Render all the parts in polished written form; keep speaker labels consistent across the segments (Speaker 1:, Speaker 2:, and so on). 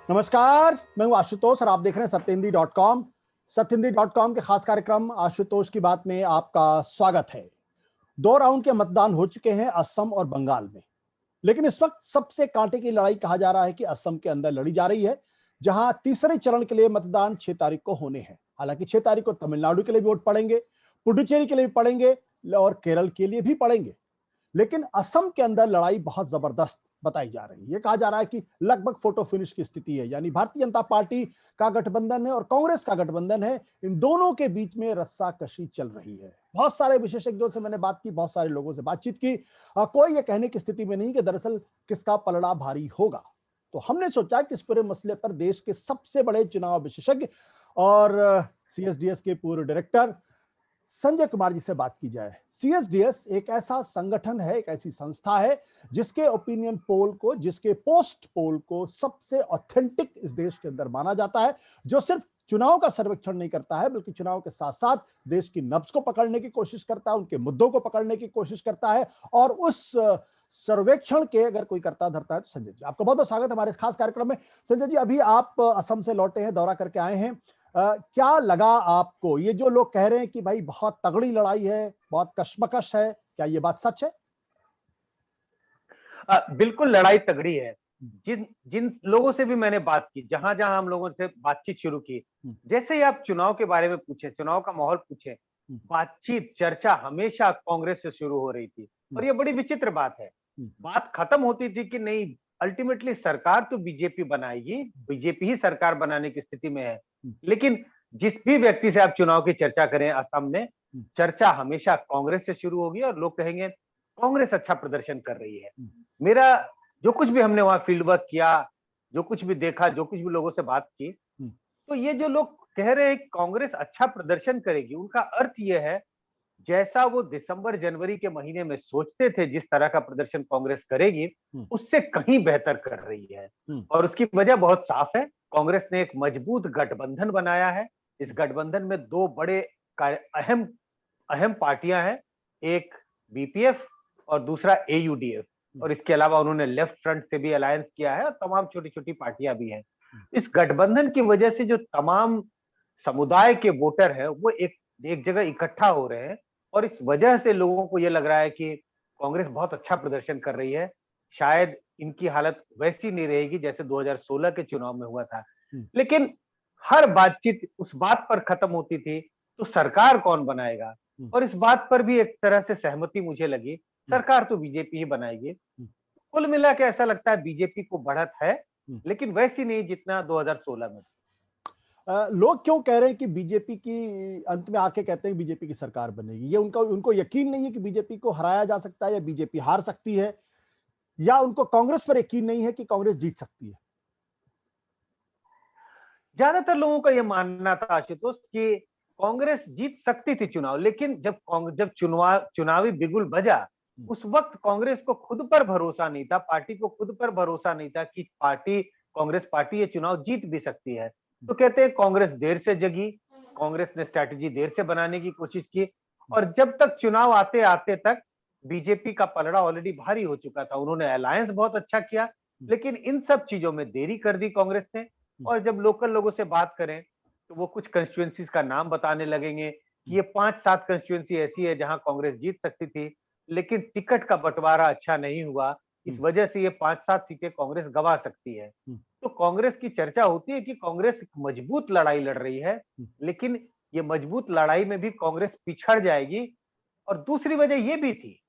Speaker 1: नमस्कार, मैं हूं आशुतोष और आप देख रहे हैं सत्यहिंदी.com। सत्यहिंदी.com के खास कार्यक्रम आशुतोष की बात में आपका स्वागत है। 2 राउंड के मतदान हो चुके हैं असम और बंगाल में, लेकिन इस वक्त सबसे कांटे की लड़ाई कहा जा रहा है कि असम के अंदर लड़ी जा रही है, जहां तीसरे चरण के लिए मतदान 6 तारीख को होने हैं। हालांकि 6 तारीख को तमिलनाडु के लिए भी वोट पड़ेंगे, पुडुचेरी के लिए भी पड़ेंगे और केरल के लिए भी पड़ेंगे। लेकिन असम के अंदर लड़ाई बहुत जबरदस्त बताई जा रही है। यह कहा जा रहा है कि लगभग फोटो फिनिश की स्थिति है, यानी भारतीय जनता पार्टी का गठबंधन है और कांग्रेस का गठबंधन है। इन दोनों के बीच में रस्साकशी चल रही है। बहुत सारे विशेषज्ञों से मैंने बात की, बहुत सारे लोगों से बातचीत की। कोई ये कहने की स्थिति में नहीं कि दरअसल किसका पलड़ा भारी होगा। तो हमने सोचा कि इस पूरे मसले पर देश के सबसे बड़े चुनाव विशेषज्ञ और सीएसडीएस के पूर्व डायरेक्टर संजय कुमार जी से बात की जाए। सीएसडीएस एक ऐसा संगठन है, एक ऐसी संस्था है जिसके ओपिनियन पोल को, जिसके पोस्ट पोल को सबसे ऑथेंटिक इस देश के अंदर माना जाता है, जो सिर्फ चुनाव का सर्वेक्षण नहीं करता है बल्कि चुनाव के साथ साथ देश की नब्ज को पकड़ने की कोशिश करता है, उनके मुद्दों को पकड़ने की कोशिश करता है। और उस सर्वेक्षण के अगर कोई करता धरता है तो संजय जी, आपका बहुत बहुत स्वागत हमारे खास कार्यक्रम में। संजय जी, अभी आप असम से लौटे हैं, दौरा करके आए हैं। क्या लगा आपको? ये जो लोग कह रहे हैं कि भाई बहुत तगड़ी लड़ाई है, बहुत कशमकश है, क्या ये बात सच है?
Speaker 2: बिल्कुल लड़ाई तगड़ी है। जिन जिन लोगों से भी मैंने बात की, जहां जहां हम लोगों से बातचीत शुरू की, जैसे ही आप चुनाव के बारे में पूछे, चुनाव का माहौल पूछे, बातचीत चर्चा हमेशा कांग्रेस से शुरू हो रही थी। और ये बड़ी विचित्र बात है। बात खत्म होती थी कि नहीं, अल्टीमेटली सरकार तो बीजेपी बनाएगी, बीजेपी ही सरकार बनाने की स्थिति में है। लेकिन जिस भी व्यक्ति से आप चुनाव की चर्चा करें असम में, चर्चा हमेशा कांग्रेस से शुरू होगी और लोग कहेंगे कांग्रेस अच्छा प्रदर्शन कर रही है। मेरा जो कुछ भी हमने वहां फील्ड वर्क किया, जो कुछ भी देखा, जो कुछ भी लोगों से बात की, तो ये जो लोग कह रहे हैं कांग्रेस अच्छा प्रदर्शन करेगी, उनका अर्थ ये है जैसा वो दिसंबर जनवरी के महीने में सोचते थे जिस तरह का प्रदर्शन कांग्रेस करेगी, उससे कहीं बेहतर कर रही है। और उसकी वजह बहुत साफ है। कांग्रेस ने एक मजबूत गठबंधन बनाया है। इस गठबंधन में दो बड़े अहम अहम पार्टियां हैं, एक बीपीएफ और दूसरा एयूडीएफ। और इसके अलावा उन्होंने लेफ्ट फ्रंट से भी अलायंस किया है और तमाम छोटी छोटी पार्टियां भी हैं। इस गठबंधन की वजह से जो तमाम समुदाय के वोटर हैं वो एक एक जगह इकट्ठा हो रहे हैं और इस वजह से लोगों को यह लग रहा है कि कांग्रेस बहुत अच्छा प्रदर्शन कर रही है। शायद इनकी हालत वैसी नहीं रहेगी जैसे 2016 के चुनाव में हुआ था। लेकिन हर बातचीत उस बात पर खत्म होती थी तो सरकार कौन बनाएगा, और इस बात पर भी एक तरह से सहमति मुझे लगी, सरकार तो बीजेपी ही बनाएगी। कुल मिला के ऐसा लगता है बीजेपी को बढ़त है, लेकिन वैसी नहीं जितना 2016 में।
Speaker 1: लोग क्यों कह रहे हैं कि बीजेपी की, अंत में आके कहते हैं बीजेपी की सरकार बनेगी? ये उनको यकीन नहीं है कि बीजेपी को हराया जा सकता है या बीजेपी हार सकती है, या उनको कांग्रेस पर यकीन नहीं है कि कांग्रेस जीत सकती है?
Speaker 2: ज्यादातर लोगों का यह मानना था आशुतोष कि कांग्रेस जीत सकती थी चुनाव, लेकिन जब चुनावी बिगुल बजा, उस वक्त कांग्रेस को खुद पर भरोसा नहीं था, पार्टी को खुद पर भरोसा नहीं था कि कांग्रेस पार्टी ये चुनाव जीत भी सकती है। तो कहते हैं कांग्रेस देर से जगी, कांग्रेस ने स्ट्रैटेजी देर से बनाने की कोशिश की, और जब तक चुनाव आते आते तक बीजेपी का पलड़ा ऑलरेडी भारी हो चुका था। उन्होंने अलायंस बहुत अच्छा किया, लेकिन इन सब चीजों में देरी कर दी कांग्रेस ने। और जब लोकल लोगों से बात करें तो वो कुछ कंस्टिट्यूएंसीज का नाम बताने लगेंगे कि ये 5-7 कंस्टिट्यूएंसी ऐसी है जहां कांग्रेस जीत सकती थी, लेकिन टिकट का बंटवारा अच्छा नहीं हुआ, इस वजह से ये 5-7 सीटें कांग्रेस गंवा सकती है। तो कांग्रेस की चर्चा होती है कि कांग्रेस मजबूत लड़ाई लड़ रही है, लेकिन ये मजबूत लड़ाई में भी कांग्रेस पिछड़ जाएगी। और दूसरी वजह ये भी थी,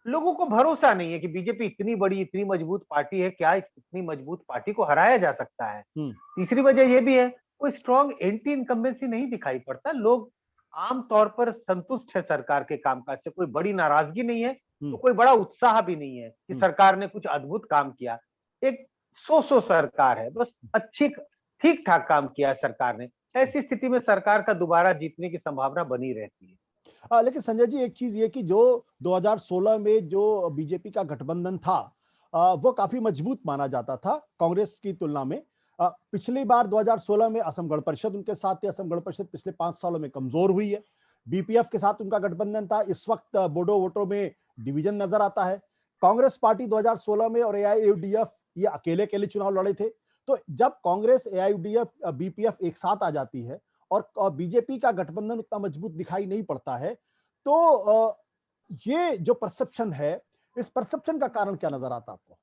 Speaker 2: लोगों को भरोसा नहीं है कि बीजेपी इतनी बड़ी, इतनी मजबूत पार्टी है, क्या इतनी मजबूत पार्टी को हराया जा सकता है। तीसरी वजह यह भी है, कोई स्ट्रॉन्ग एंटी इनकम्बेंसी नहीं दिखाई पड़ता। लोग आमतौर पर संतुष्ट है सरकार के कामकाज से, कोई बड़ी नाराजगी नहीं है, तो कोई बड़ा उत्साह भी नहीं है कि सरकार ने कुछ अद्भुत काम किया। एक सो सरकार है, बस अच्छी ठीक ठाक काम किया है सरकार ने। ऐसी स्थिति में सरकार का दोबारा जीतने की संभावना बनी रहती है।
Speaker 1: लेकिन संजय जी, एक चीज ये कि जो 2016 में जो बीजेपी का गठबंधन था, वो काफी मजबूत माना जाता था कांग्रेस की तुलना में। पिछली बार 2016 में असम गण परिषद उनके साथ थी। असम गण परिषद पिछले 5 सालों में कमजोर हुई है। बीपीएफ के साथ उनका गठबंधन था। इस वक्त बोडो वोटों में डिवीजन नजर आता है। कांग्रेस पार्टी 2016 में और एआईयूडीएफ ये अकेले अकेले चुनाव लड़े थे। तो जब कांग्रेस, एआईयूडीएफ, बीपीएफ एक साथ आ जाती है और बीजेपी का गठबंधन उतना मजबूत दिखाई नहीं पड़ता है, तो ये जो परसेप्शन है, इस परसेप्शन का कारण क्या नजर आता आपको?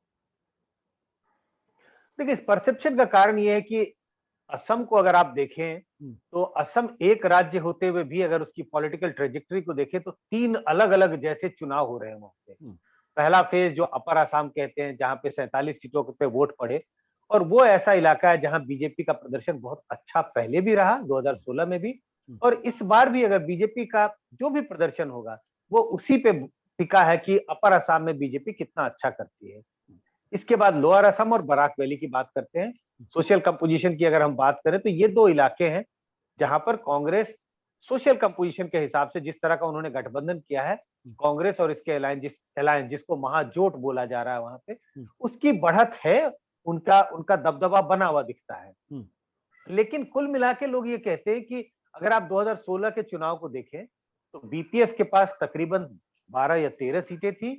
Speaker 2: देखिए, इस परसेप्शन का कारण ये है कि असम को अगर आप देखें तो असम एक राज्य होते हुए भी अगर उसकी पॉलिटिकल ट्रेजेक्टरी को देखें तो 3 अलग-अलग जैसे चुनाव हो रहे हैं वहां पे। पहला फेज जो अपर असम कहते हैं, जहां पे 47 सीटों पे वोट पड़े, और वो ऐसा इलाका है जहां बीजेपी का प्रदर्शन बहुत अच्छा पहले भी रहा 2016 में भी, और इस बार भी अगर बीजेपी का जो भी प्रदर्शन होगा वो उसी पे टिका है कि अपर असम में बीजेपी कितना अच्छा करती है। इसके बाद लोअर असम और बराक वैली की बात करते हैं। सोशल कंपोजिशन की अगर हम बात करें तो ये 2 इलाके हैं जहां पर कांग्रेस सोशल कंपोजिशन के हिसाब से जिस तरह का उन्होंने गठबंधन किया है, कांग्रेस और इसके अलायंस जिसको महाजोट बोला जा रहा है वहां पे, उसकी बढ़त है, उनका उनका दबदबा बना हुआ दिखता है। लेकिन कुल मिला के लोग ये कहते हैं कि अगर आप 2016 के चुनाव को देखें तो बीपीएफ के पास तकरीबन 12 या 13 सीटें थी,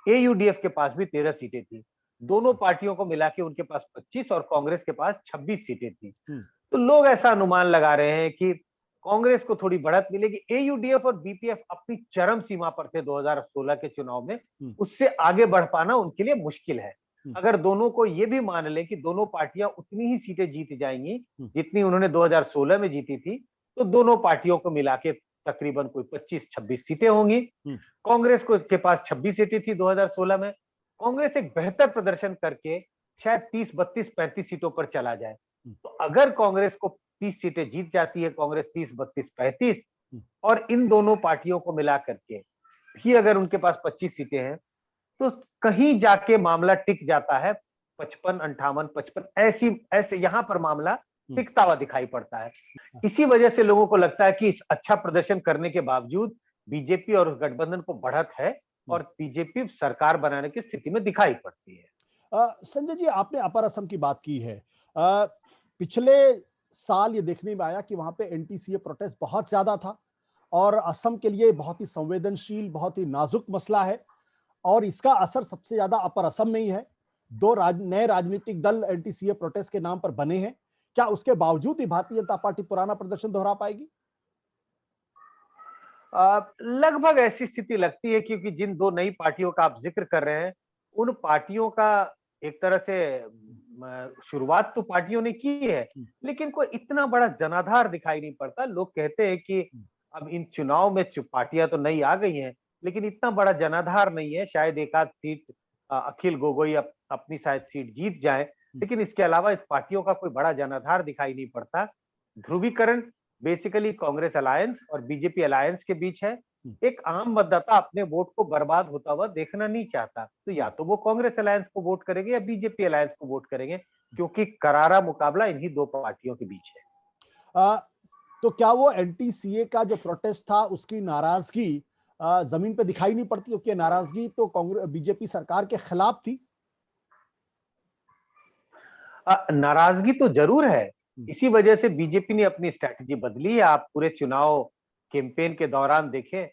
Speaker 2: एयूडीएफ के पास भी 13 सीटें थी। दोनों पार्टियों को मिला के उनके पास 25 और कांग्रेस के पास 26 सीटें थी। तो लोग ऐसा अनुमान लगा रहे हैं कि कांग्रेस को थोड़ी बढ़त मिलेगी। एयूडीएफ और बीपीएफ अपनी चरम सीमा पर थे 2016 के चुनाव में, उससे आगे बढ़ पाना उनके लिए मुश्किल है। अगर दोनों को ये भी मान ले कि दोनों पार्टियां उतनी ही सीटें जीत जाएंगी जितनी उन्होंने 2016 में जीती थी, तो दोनों पार्टियों को मिला के तकरीबन कोई 25-26 सीटें होंगी। कांग्रेस को के पास 26 सीटें थी 2016 में। कांग्रेस एक बेहतर प्रदर्शन करके शायद 30, 32, 35 सीटों पर चला जाए। तो अगर कांग्रेस को 30 सीटें जीत जाती है, कांग्रेस 30, 32, 35, और इन दोनों पार्टियों को मिला करके भी अगर उनके पास 25 सीटें हैं, तो कहीं जाके मामला टिक जाता है 55, 58, 55, ऐसे यहां पर मामला टिकता हुआ दिखाई पड़ता है। इसी वजह से लोगों को लगता है कि इस अच्छा प्रदर्शन करने के बावजूद बीजेपी और उस गठबंधन को बढ़त है और बीजेपी सरकार बनाने की स्थिति में दिखाई पड़ती है।
Speaker 1: संजय जी, आपने अपर असम की बात की है। पिछले साल ये देखने में आया कि वहां पे एनटीसीए प्रोटेस्ट बहुत ज्यादा था और असम के लिए बहुत ही संवेदनशील, बहुत ही नाजुक मसला है, और इसका असर सबसे ज्यादा अपर असम में ही है। 2 नए राजनीतिक दल एनटीसीए प्रोटेस्ट के नाम पर बने हैं। क्या उसके बावजूद ही भारतीय जनता पार्टी पुराना प्रदर्शन दोहरा पाएगी?
Speaker 2: लगभग ऐसी स्थिति लगती है, क्योंकि जिन 2 नई पार्टियों का आप जिक्र कर रहे हैं, उन पार्टियों का एक तरह से शुरुआत तो पार्टियों ने की है, लेकिन कोई इतना बड़ा जनाधार दिखाई नहीं पड़ता। लोग कहते हैं कि अब इन चुनाव में पार्टियां तो नई आ गई हैं, लेकिन इतना बड़ा जनाधार नहीं है। शायद एक आध सीट अखिल गोगोई अपनी शायद सीट जीत जाए, लेकिन इसके अलावा इस पार्टियों का कोई बड़ा जनाधार दिखाई नहीं पड़ता। ध्रुवीकरण बेसिकली कांग्रेस अलायंस और बीजेपी अलायंस के बीच है। एक आम मतदाता अपने वोट को बर्बाद होता हुआ देखना नहीं चाहता, तो या तो वो कांग्रेस अलायंस को वोट करेंगे या बीजेपी अलायंस को वोट करेंगे, क्योंकि करारा मुकाबला इन्हीं 2 पार्टियों के बीच है।
Speaker 1: तो क्या वो एनटीसीए का जो प्रोटेस्ट था उसकी नाराजगी जमीन पे दिखाई नहीं पड़ती, क्योंकि नाराजगी तो कांग्रेस बीजेपी सरकार के खिलाफ थी?
Speaker 2: नाराजगी तो जरूर है। इसी वजह से बीजेपी ने अपनी स्ट्रैटेजी बदली है। आप पूरे चुनाव कैंपेन के दौरान देखें,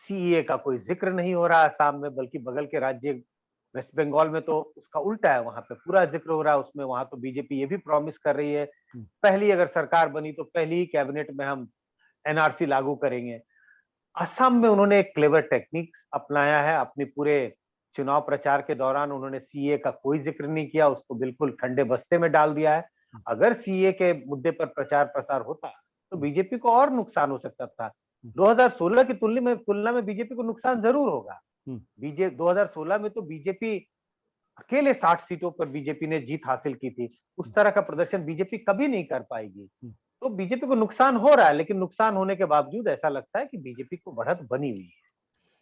Speaker 2: सीएए का कोई जिक्र नहीं हो रहा असम में, बल्कि बगल के राज्य वेस्ट बंगाल में तो उसका उल्टा है, वहां पे पूरा जिक्र हो रहा है उसमें। वहां तो बीजेपी ये भी प्रॉमिस कर रही है, पहली अगर सरकार बनी तो पहली ही कैबिनेट में हम एनआरसी लागू करेंगे। असम में उन्होंने एक क्लेवर टेक्निक अपनाया है। अपने पूरे चुनाव प्रचार के दौरान उन्होंने सीए का कोई जिक्र नहीं किया, उसको बिल्कुल ठंडे बस्ते में डाल दिया है। अगर सीए के मुद्दे पर प्रचार प्रसार होता तो बीजेपी को और नुकसान हो सकता था। 2016 की तुलना में बीजेपी को नुकसान जरूर होगा। 2016 में तो बीजेपी अकेले 60 सीटों पर बीजेपी ने जीत हासिल की थी। उस तरह का प्रदर्शन बीजेपी कभी नहीं कर पाएगी। तो बीजेपी को नुकसान हो रहा है, लेकिन नुकसान होने के बावजूद ऐसा लगता है कि बीजेपी को बढ़त बनी हुई है।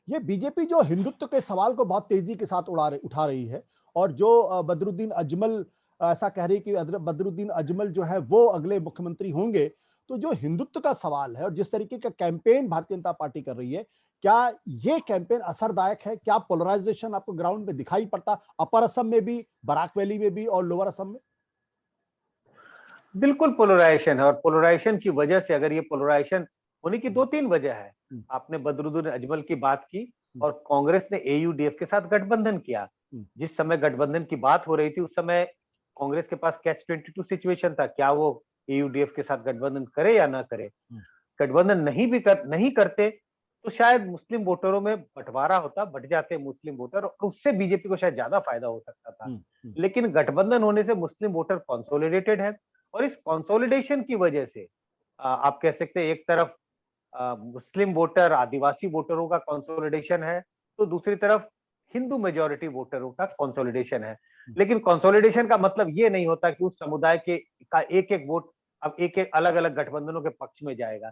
Speaker 1: ये बीजेपी जो हिंदुत्व के सवाल को बहुत तेजी के साथ उठा रही है, और जो बदरुद्दीन अजमल ऐसा कह रही है कि बदरुद्दीन अजमल जो है वो अगले मुख्यमंत्री होंगे, तो जो हिंदुत्व का सवाल है और जिस तरीके का कैंपेन भारतीय जनता पार्टी कर रही है, क्या ये कैंपेन असरदायक है? क्या पोलराइजेशन आपको ग्राउंड में दिखाई पड़ता, अपर असम में भी, बराक वैली में भी और लोअर असम में?
Speaker 2: बिल्कुल पोलराइजेशन है, और पोलराइजेशन की वजह से, अगर ये पोलराइजेशन होने की 2-3 वजह है। आपने बदरुद्दीन अजमल की बात की, और कांग्रेस ने एयूडीएफ के साथ गठबंधन किया। जिस समय गठबंधन की बात हो रही थी उस समय कांग्रेस के पास कैच 22 सिचुएशन था, क्या वो एयूडीएफ के साथ गठबंधन करे या ना करे। गठबंधन नहीं करते तो शायद मुस्लिम वोटरों में बंटवारा होता, बट जाते मुस्लिम वोटर, और उससे बीजेपी को शायद ज्यादा फायदा हो सकता था। लेकिन गठबंधन होने से मुस्लिम वोटर कंसोलिडेटेड है, और इस कंसोलिडेशन की वजह से आप कह सकते हैं एक तरफ मुस्लिम वोटर, आदिवासी वोटरों का कंसोलिडेशन है, तो दूसरी तरफ हिंदू मेजॉरिटी वोटरों का कंसोलिडेशन है। लेकिन कंसोलिडेशन का मतलब ये नहीं होता कि उस समुदाय के का एक एक वोट अब एक एक अलग अलग गठबंधनों के पक्ष में जाएगा।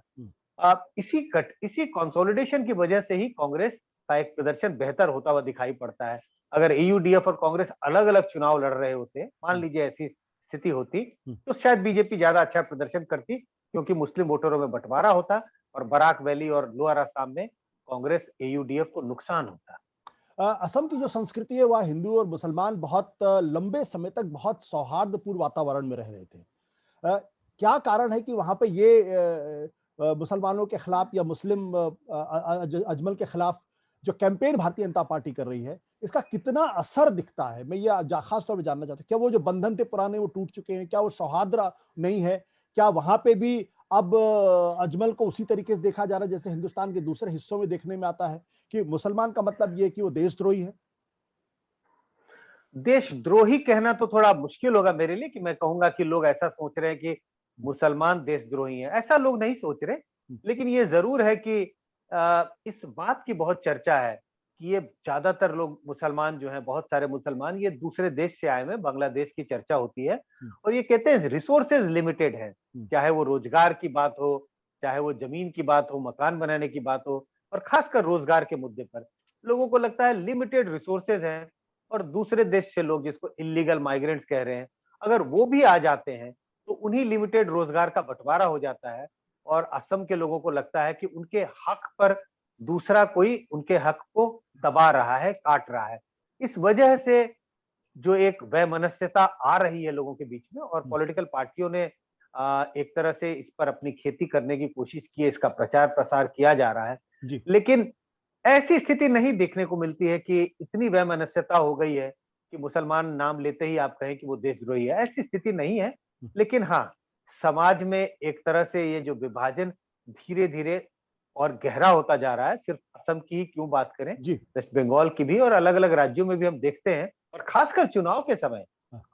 Speaker 2: इसी कंसोलिडेशन की वजह से ही कांग्रेस का एक प्रदर्शन बेहतर होता हुआ दिखाई पड़ता है। अगर एयूडीएफ और कांग्रेस अलग अलग चुनाव लड़ रहे होते, मान लीजिए ऐसी स्थिति होती, तो शायद बीजेपी ज्यादा अच्छा प्रदर्शन करती, क्योंकि मुस्लिम वोटरों में बंटवारा होता और बराक वैली और लोअर असम में कांग्रेस एयूडीएफ को नुकसान होता।
Speaker 1: असम की जो संस्कृति है वह हिंदू और मुसलमान बहुत लंबे समय तक बहुत सौहार्दपूर्ण वातावरण में रह रहे थे। क्या कारण है कि वहां पे ये मुसलमानों के खिलाफ या मुस्लिम अजमल के खिलाफ जो कैंपेन भारतीय जनता पार्टी कर रही है, इसका कितना असर दिखता है? मैं ये खास तौर पे जानना चाहता हूँ, क्या वो जो बंधन थे पुराने वो टूट चुके हैं? क्या वो सौहार्द नहीं है? क्या वहां पे भी अब अजमल को उसी तरीके से देखा जा रहा है जैसे हिंदुस्तान के दूसरे हिस्सों में देखने में आता है कि मुसलमान का मतलब ये कि वो देशद्रोही है?
Speaker 2: देशद्रोही कहना तो थोड़ा मुश्किल होगा मेरे लिए, कि मैं कहूंगा कि लोग ऐसा सोच रहे हैं कि मुसलमान देशद्रोही हैं, ऐसा लोग नहीं सोच रहे। लेकिन ये जरूर है कि इस बात की बहुत चर्चा है कि ये ज्यादातर लोग मुसलमान जो हैं, बहुत सारे मुसलमान ये दूसरे देश से आए हुए, बांग्लादेश की चर्चा होती है, और ये कहते हैं रिसोर्सेज लिमिटेड है, चाहे वो रोजगार की बात हो, चाहे वो जमीन की बात हो, मकान बनाने की बात हो, और खासकर रोजगार के मुद्दे पर लोगों को लगता है लिमिटेड रिसोर्सेज हैं। और दूसरे देश से लोग, जिसको इलीगल माइग्रेंट्स कह रहे हैं, अगर वो भी आ जाते हैं तो उन्हीं लिमिटेड रोजगार का बंटवारा हो जाता है, और असम के लोगों को लगता है कि उनके हक पर दूसरा कोई उनके हक को दबा रहा है, काट रहा है। इस वजह से जो एक वैमनस्यता आ रही है लोगों के बीच में, और पॉलिटिकल पार्टियों ने एक तरह से इस पर अपनी खेती करने की कोशिश की है, इसका प्रचार प्रसार किया जा रहा है। लेकिन ऐसी स्थिति नहीं देखने को मिलती है कि इतनी वैमनस्यता हो गई है कि मुसलमान नाम लेते ही आप कहें कि वो देशद्रोही है, ऐसी स्थिति नहीं है। लेकिन हाँ, समाज में एक तरह से ये जो विभाजन धीरे धीरे और गहरा होता जा रहा है, सिर्फ असम की ही क्यों बात करें, वेस्ट बंगाल की भी और अलग अलग राज्यों में भी हम देखते हैं। और खासकर चुनाव के समय,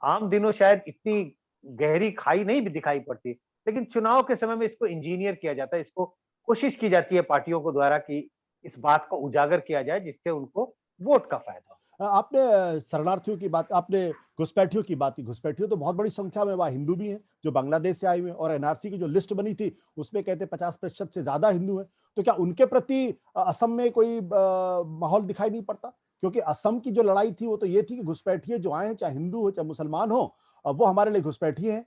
Speaker 2: आम दिनों शायद इतनी गहरी खाई नहीं भी दिखाई पड़ती, लेकिन चुनाव के समय में इसको इंजीनियर किया जाता है, इसको कोशिश की जाती है पार्टियों को द्वारा कि इस बात को उजागर किया जाए जिससे उनको वोट का फायदा हो।
Speaker 1: आपने शरणार्थियों की बात, आपने घुसपैठियों की बात की। घुसपैठियों तो बहुत बड़ी संख्या में वहाँ हिंदू भी हैं जो बांग्लादेश से आए हुए हैं, और एनआरसी की जो लिस्ट बनी थी उसमें कहते 50% से ज्यादा हिंदू हैं। तो क्या उनके प्रति असम में कोई माहौल दिखाई नहीं पड़ता? क्योंकि असम की जो लड़ाई थी वो तो ये थी कि घुसपैठिए जो आए हैं, चाहे हिंदू हो चाहे मुसलमान हो, वो हमारे लिए घुसपैठिए हैं।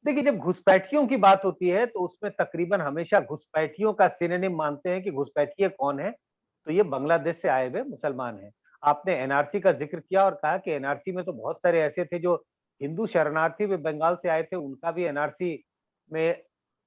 Speaker 2: देखिए, जब घुसपैठियों की बात होती है तो उसमें तकरीबन हमेशा घुसपैठियों का सिनोनिम मानते हैं कि घुसपैठिए कौन है, तो ये बांग्लादेश से आए हुए मुसलमान हैं। आपने एनआरसी का जिक्र किया और कहा कि एनआरसी में तो बहुत सारे ऐसे थे जो हिंदू शरणार्थी भी बंगाल से आए थे, उनका भी एनआरसी में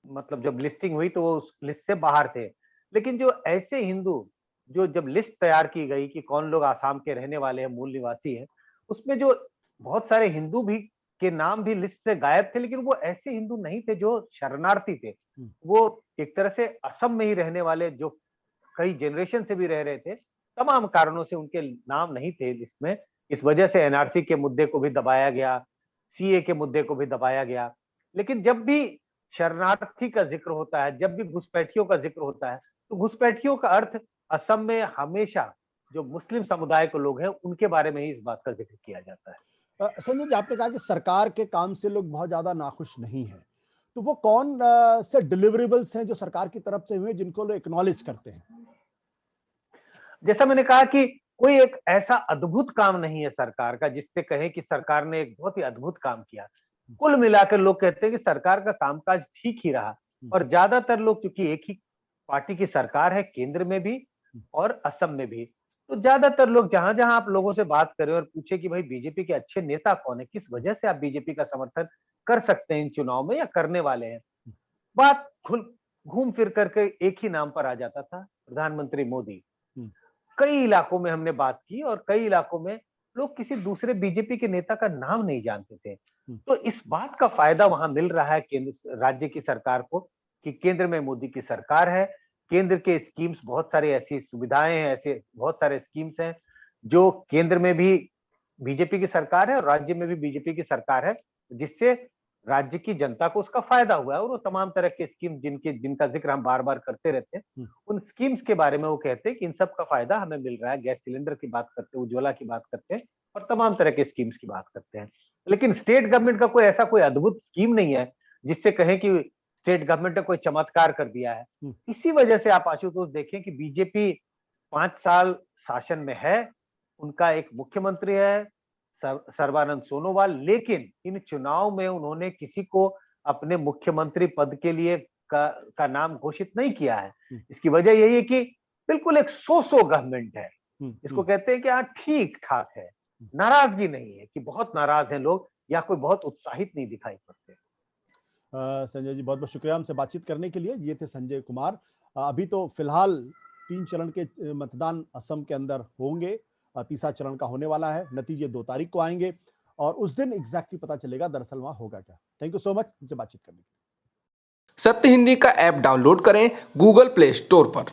Speaker 2: मतलब जब लिस्टिंग हुई तो वो उस लिस्ट से बाहर थे। लेकिन जो ऐसे हिंदू, जो जब लिस्ट तैयार की गई कि कौन लोग आसाम के रहने वाले हैं, मूल निवासी हैं, उसमें जो बहुत सारे हिंदू भी के नाम भी लिस्ट से गायब थे, लेकिन वो ऐसे हिंदू नहीं थे जो शरणार्थी थे। वो एक तरह से असम में ही रहने वाले, जो कई जनरेशन से भी रह रहे थे, तमाम कारणों से उनके नाम नहीं थे लिस्ट में। इस वजह से एनआरसी के मुद्दे को भी दबाया गया, सीए के मुद्दे को भी दबाया गया। लेकिन जब भी शरणार्थी का जिक्र होता है, जब भी घुसपैठियों का जिक्र होता है, तो घुसपैठियों का अर्थ असम में हमेशा जो मुस्लिम समुदाय के लोग हैं उनके बारे में ही इस बात का जिक्र किया जाता है।
Speaker 1: संजय जी, आपने कहा कि सरकार के काम से लोग बहुत ज्यादा नाखुश नहीं है, तो वो कौन से डिलीवरेबल्स हैं जो सरकार की तरफ से हुए जिनको लोग एक्नॉलेज करते हैं?
Speaker 2: जैसा मैंने कहा कि कोई एक ऐसा अद्भुत काम नहीं है सरकार का जिससे कहें कि सरकार ने एक बहुत ही अद्भुत काम किया। कुल मिलाकर लोग कहते हैं कि सरकार का कामकाज ठीक ही रहा, और ज्यादातर लोग, चूंकि एक ही पार्टी की सरकार है केंद्र में भी और असम में भी, तो ज्यादातर लोग जहां जहां आप लोगों से बात करें और पूछे कि भाई बीजेपी के अच्छे नेता कौन है, किस वजह से आप बीजेपी का समर्थन कर सकते हैं इन चुनाव में या करने वाले हैं, बात घूम फिर करके एक ही नाम पर आ जाता था, प्रधानमंत्री मोदी। कई इलाकों में हमने बात की और कई इलाकों में लोग किसी दूसरे बीजेपी के नेता का नाम नहीं जानते थे। तो इस बात का फायदा वहां मिल रहा है केंद्र राज्य की सरकार को कि केंद्र में मोदी की सरकार है, केंद्र के स्कीम्स बहुत सारी ऐसी सुविधाएं हैं, ऐसे बहुत सारे स्कीम्स हैं जो केंद्र में भी बीजेपी की सरकार है और राज्य में भी बीजेपी की सरकार है, जिससे राज्य की जनता को उसका फायदा हुआ है। और वो तमाम तरह के स्कीम जिनका जिक्र हम बार बार करते रहते हैं, उन स्कीम्स के बारे में वो कहते हैं कि इन सब का फायदा हमें मिल रहा है। गैस सिलेंडर की बात करते हैं, उज्ज्वला की बात करते हैं और तमाम तरह के स्कीम्स की बात करते हैं। लेकिन स्टेट गवर्नमेंट का कोई ऐसा कोई अद्भुत स्कीम नहीं है जिससे कहें कि स्टेट गवर्नमेंट ने कोई चमत्कार कर दिया है। इसी वजह से आप आशुतोष देखें कि बीजेपी 5 साल शासन में है, उनका एक मुख्यमंत्री है सर्बानंद सोनोवाल, लेकिन इन चुनाव में उन्होंने किसी को अपने मुख्यमंत्री पद के लिए का नाम घोषित नहीं किया है। इसकी वजह यही है कि बिल्कुल एक सो गवर्नमेंट है। इसको कहते हैं कि हाँ ठीक ठाक है, नाराजगी नहीं है कि बहुत नाराज हैं लोग या कोई बहुत उत्साहित नहीं दिखाई पड़ते।
Speaker 1: संजय जी बहुत बहुत शुक्रिया हमसे बातचीत करने के लिए। ये थे संजय कुमार। अभी तो फिलहाल 3 चरण के मतदान असम के अंदर होंगे, तीसरा चरण का होने वाला है, नतीजे 2 तारीख को आएंगे और उस दिन एग्जैक्टली पता चलेगा दरअसल वहां होगा क्या। थैंक यू सो मच हमसे बातचीत करने के लिए।
Speaker 3: सत्य हिंदी का ऐप डाउनलोड करें गूगल प्ले स्टोर पर।